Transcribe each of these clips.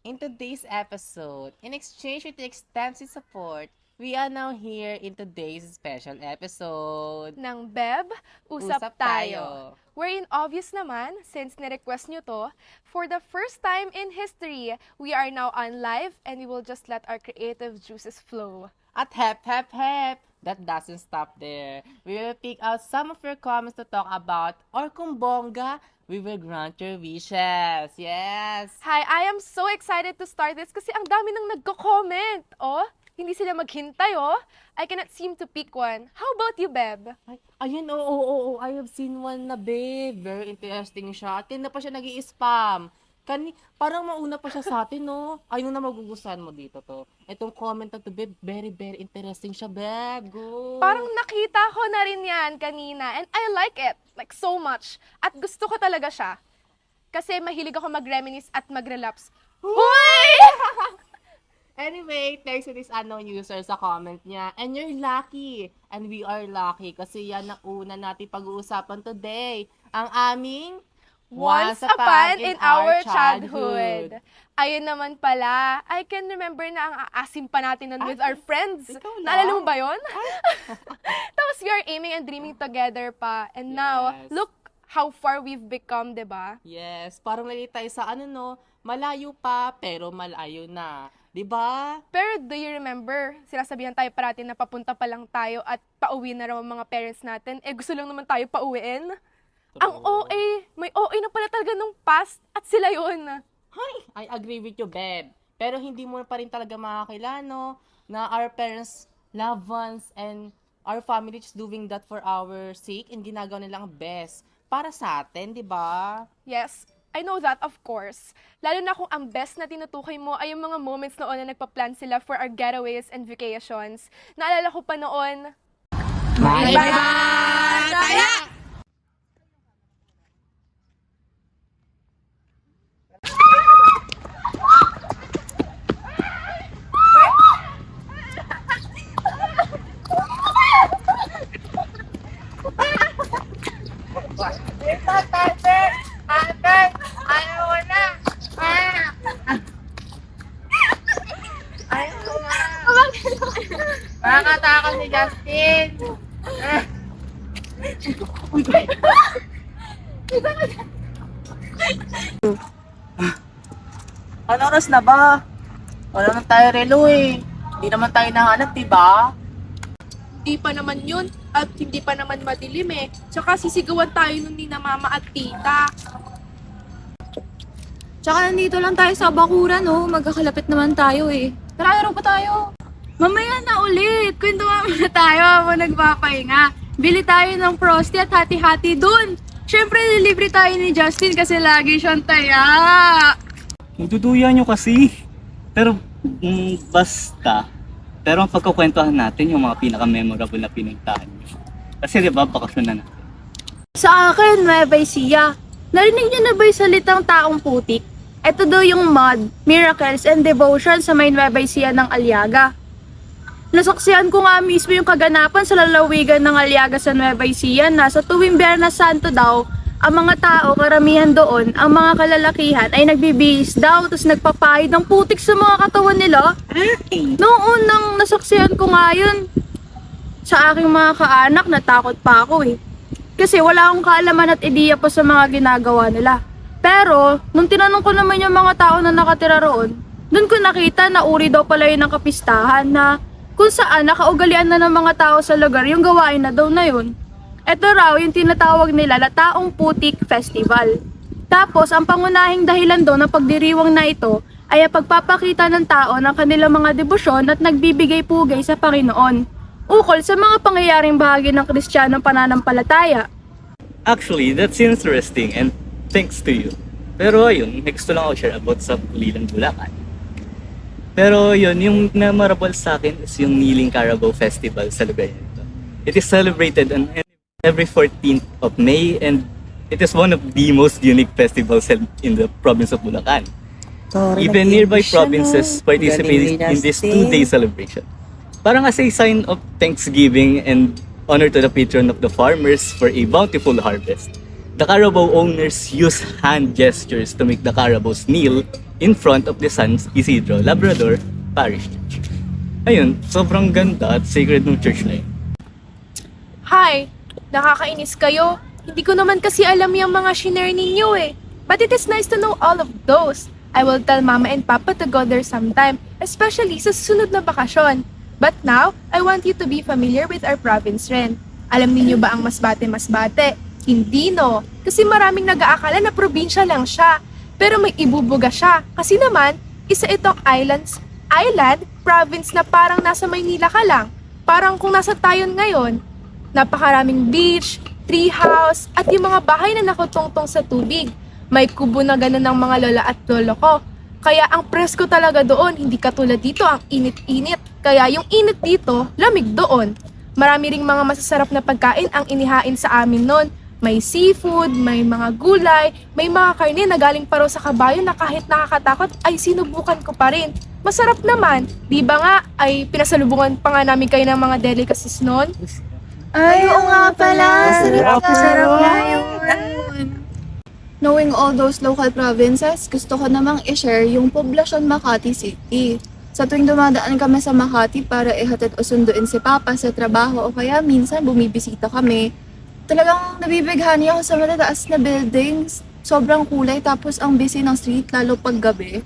In today's episode, in exchange with the extensive support, we are now here in today's special episode. Ng Beb, Usap, Usap tayo. Tayo. Wherein obvious naman, since ni-request nyo to, for the first time in history, we are now on live and we will just let our creative juices flow. At hep, that doesn't stop there. We will pick out some of your comments to talk about, or kung bongga, we will grant your wishes. Yes! Hi, I am so excited to start this kasi ang dami nang nagko-comment. Oh, hindi sila maghintay, oh. I cannot seem to pick one. How about you, Beb? Ay, ayun, oo, I have seen one na, babe. Very interesting siya. At na pa siya nag-i-spam. Parang mauna pa siya sa atin, no? Ayun na magugustuhan mo dito to. Itong comment na to, babe, very interesting siya, babe. Go! Parang nakita ko na rin yan kanina and I like it, like so much. At gusto ko talaga siya. Kasi mahilig ako mag-reminisce at mag-relapse. Hoy! Anyway, thanks to this unknown user sa comment niya. And you're lucky. And we are lucky kasi yan ang una natin pag-uusapan today. Ang aming Once upon in our childhood. Ayun naman pala, I can remember na ang aasim pa natin nun with our friends. ikaw lang? Naalala mo ba yun? Tapos we are aiming and dreaming together pa. And now, Yes. look how far we've become, diba? Yes, parang lagi tayo sa malayo pa pero malayo na. 'Di ba? Pero do you remember, sinasabihan tayo parati na papunta pa lang tayo at pauwi na raw ang mga parents natin. Eh gusto lang naman tayo pauwiin. Ang OA, may OA na pala talaga nung past at sila yun. Hi, I agree with you, babe. Pero hindi mo pa rin talaga makakilano na our parents, loved ones, and our family is doing that for our sake and ginagawa nilang best para sa atin, 'di ba? Yes, I know that, of course. Lalo na kung ang best na tinutukoy mo ay yung mga moments noon na nagpa-plan sila for our getaways and vacations. Naalala ko pa noon. Nakakatakot si Justin. Ano oras na ba? Wala na tayo relo eh. Hindi naman tayo nahanap, 'di ba? Hindi pa naman yun at hindi pa naman madilim eh. Tsaka sisigawan tayo nun ni na mama at tita. Tsaka nandito lang tayo sa bakuran, oh. Magkakalapit naman tayo, eh. Tara, laro pa tayo. Mamaya na ulit. Kwentuhan muna tayo habang nagpapahinga. Bili tayo ng Frosty at hati-hati dun. Siyempre, nilibre tayo ni Justin kasi lagi siyang taya. Magduduya nyo kasi. Pero, basta. Pero ang pagkukwentuhan natin yung mga pinaka-memorable na pinuntahan nyo. Kasi di ba, bakasyon na natin. Sa akin, Nueva Ecija. Narinig niyo na ba yung salitang taong putik? Ito daw yung mud, miracles, and devotion sa may Nueva Ecija ng Aliaga. Nasaksihan ko nga mismo yung kaganapan sa lalawigan ng Aliaga sa Nueva Ecija na sa tuwing Biyernes Santo daw, ang mga tao, karamihan doon, ang mga kalalakihan ay nagbibihis daw tapos nagpapahid ng putik sa mga katawan nila. Noong unang nasaksihan ko nga yun, sa aking mga kaanak, natakot pa ako eh. Kasi wala akong kaalaman at ideya pa sa mga ginagawa nila. Pero, nung tinanong ko naman yung mga tao na nakatira roon, dun ko nakita na uri daw pala yun ng kapistahan na kung saan nakaugalian na ng mga tao sa lugar yung gawain na daw na yun. Ito raw yung tinatawag nila na Taong Putik Festival. Tapos, ang pangunahing dahilan daw ng pagdiriwang na ito ay ang pagpapakita ng tao ng kanilang mga debosyon at nagbibigay pugay sa Panginoon. Ukol sa mga pangyayaring bahagi ng Kristiyanong pananampalataya. Actually, that's interesting and thanks to you. Pero ayun, may gusto lang ako share about sa Pulilan, Bulacan. Pero yun, yung memorable sa akin is yung Kneeling Carabao Festival sa lugar nito. It is celebrated on every 14th of May and it is one of the most unique festivals held in the province of Bulacan. Even nearby provinces participate in this 2-day celebration. Parang as a sign of thanksgiving and honor to the patron of the farmers for a bountiful harvest, the Carabao owners use hand gestures to make the Carabaos kneel in front of the San Isidro Labrador Parish Church. Ayun, sobrang ganda at sacred ng church na yun. Hi! Nakakainis kayo. Hindi ko naman kasi alam yung mga shinare ninyo eh. But it is nice to know all of those. I will tell Mama and Papa to go there sometime, especially sa susunod na bakasyon. But now, I want you to be familiar with our province rin. Alam ninyo ba ang Masbate? Hindi no, kasi maraming nag-aakala na probinsya lang siya. Pero may ibubuga siya, kasi naman, isa itong island province na parang nasa Maynila ka lang. Parang kung nasa Tayon ngayon. Napakaraming beach, tree house, at yung mga bahay na nakutungtong sa tubig. May kubo na gano'n ng mga lola at lolo ko. Kaya ang presko talaga doon, hindi katulad dito ang init-init. Kaya yung init dito, lamig doon. Marami ring mga masasarap na pagkain ang inihain sa amin noon. May seafood, may mga gulay, may mga karne na galing pa raw sa kabayo na kahit nakakatakot ay sinubukan ko pa rin. Masarap naman, di ba nga ay pinasalubungan pa nga namin kayo ng mga delicacies noon? Ay, oo nga pala. Sarap nga yun. Knowing all those local provinces, gusto ko namang i-share yung poblasyon Makati City. Sa tuwing dumadaan kami sa Makati para ihatid o sunduin si Papa sa trabaho o kaya minsan bumibisita kami, talagang nabibighani ako sa matataas na buildings. Sobrang kulay tapos ang busy ng street lalo pag gabi.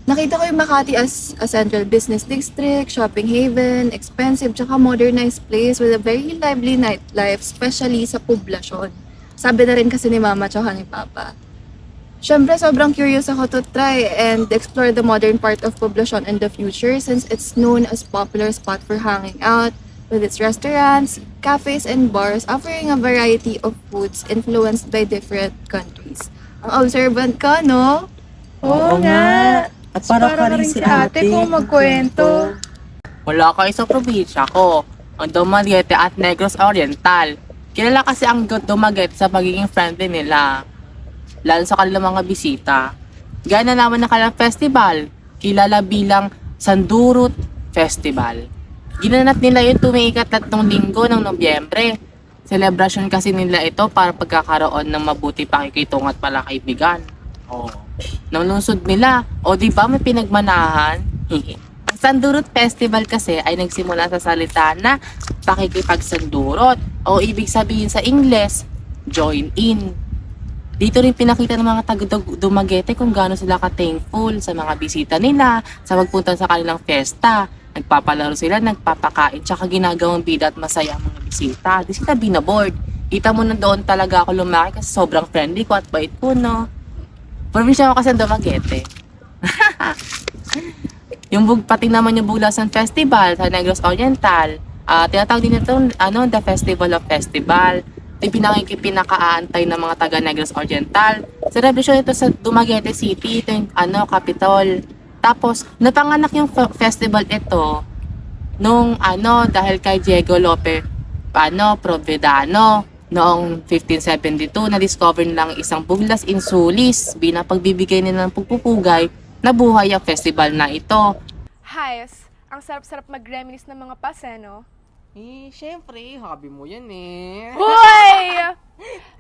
Nakita ko yung Makati as a central business district, shopping haven, expensive tsaka modernized place with a very lively nightlife, especially sa poblasyon. Sabi na rin kasi ni Mama tsaka ni Papa. Siyempre, sobrang curious ako to try and explore the modern part of Poblacion in the future since it's known as popular spot for hanging out with its restaurants, cafes, and bars offering a variety of foods influenced by different countries. Ang observant ka, no? Oo nga. At para ka rin si ate kung magkwento. Wala kayo sa probinsya ko, ang Dumaguete at Negros Oriental. Kilala kasi ang Dumaguete sa pagiging friendly nila, lalo sa kanilang mga bisita. Gaya na naman ng kanilang festival, kilala bilang Sandurut Festival. Ginanap nila yun tuwing ika-3 linggo ng Nobyembre. Celebration kasi nila ito para pagkakaroon ng mabuti pakikitungo at palakaibigan. Nang lungsod nila, o di ba may pinagmanahan? Ang Sandurut Festival kasi ay nagsimula sa salita na pakikipagsandurot o ibig sabihin sa Ingles, join in. Dito rin pinakita ng mga taga-Dumaguete kung gaano sila ka-thankful sa mga bisita nila sa pagpunta sa kanilang festa. Nagpapalaro sila, nagpapakain, tsaka ginagawang bida at masaya ang mga bisita. Di sila binaboard. Kita mo na doon talaga ako lumaki kasi sobrang friendly ko at bait ko, no? Probinsya ko kasi ang Dumaguete. Pati naman yung Buglasan Festival sa Negros Oriental. Tinatawag din ito, the Festival of Festival. Ito yung pinakaantay ng mga taga Negros Oriental. Celebration ito sa Dumaguete City, ito yung capital. Tapos, napanganak yung festival ito nung dahil kay Diego Lope Provedano noong 1572, na-discover nilang isang buglas insulis bilang pagbibigay nila ng pagpupugay na buhay ang festival na ito. Hayes, ang sarap-sarap mag-reminisce ng mga paseno. Syempre, hobby mo yan eh. Hoy!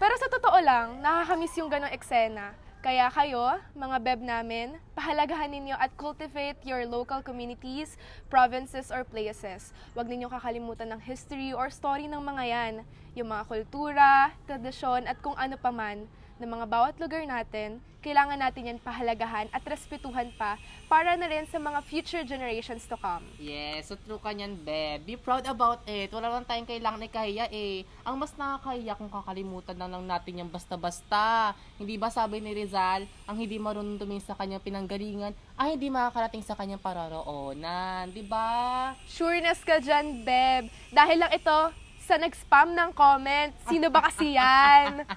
Pero sa totoo lang, nakakamiss yung ganong eksena. Kaya kayo, mga beb namin, pahalagahan ninyo at cultivate your local communities, provinces, or places. Huwag ninyong kakalimutan ng history or story ng mga yan. Yung mga kultura, tradisyon, at kung ano pa man ng mga bawat lugar natin, kailangan natin yan pahalagahan at respetuhan pa para na rin sa mga future generations to come. Yes, so true ka niyan, Beb. Be proud about it. Wala lang tayong kailangan ikahiya eh. Ang mas nakakahiya kung kakalimutan na lang natin yung basta-basta. Hindi ba sabi ni Rizal, ang hindi marunong tumingin sa kanyang pinanggalingan ay hindi makakarating sa kanyang pararoonan. Di ba? Sureness ka dyan, Beb. Dahil lang ito sa nag-spam ng comment. Sino ba kasi yan?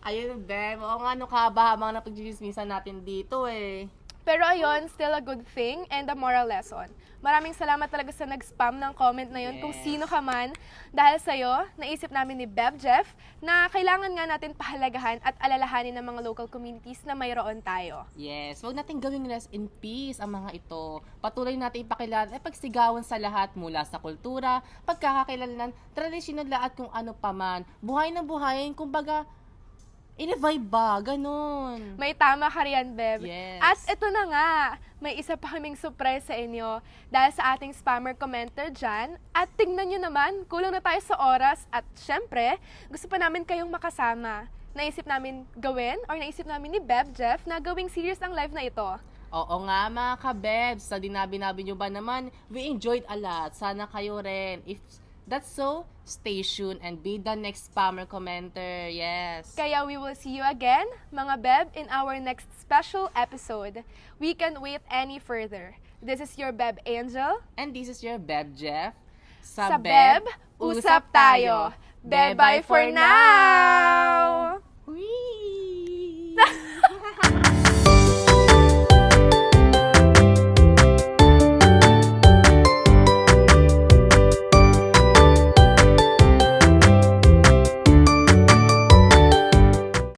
Ayun, Beb. Oo nga, ano ka ba habang napag-chismisan natin dito eh. Pero ayun, still a good thing and a moral lesson. Maraming salamat talaga sa nag-spam ng comment na yun, kung sino ka man. Dahil sa'yo, naisip namin ni Beb Jeff na kailangan nga natin pahalagahan at alalahanin ng mga local communities na mayroon tayo. Yes, huwag natin gawing rest in peace ang mga ito. Patuloy natin ipakilala at pagsigawan sa lahat mula sa kultura, pagkakakilanlan, tradisyon nila at kung ano paman. Buhay ng buhayin, kumbaga, In-vibe ba? Ganon. May tama ka riyan, Beb. Yes. At ito na nga, may isa pa kaming surprise sa inyo dahil sa ating spammer commenter dyan. At tingnan nyo naman, kulang na tayo sa oras at syempre, gusto pa namin kayong makasama. Naisip namin gawin or naisip namin ni Beb Jeff na gawing serious ang live na ito. Oo nga mga ka-bebs, sa dinabi-nabi nyo ba naman, we enjoyed a lot. Sana kayo rin. If that's so, stay tuned and be the next spammer commenter. Yes. Kaya we will see you again, mga Beb, in our next special episode. We can't wait any further. This is your Beb Angel. And this is your Beb Jeff. Sa Beb, usap tayo. Bye-bye for now!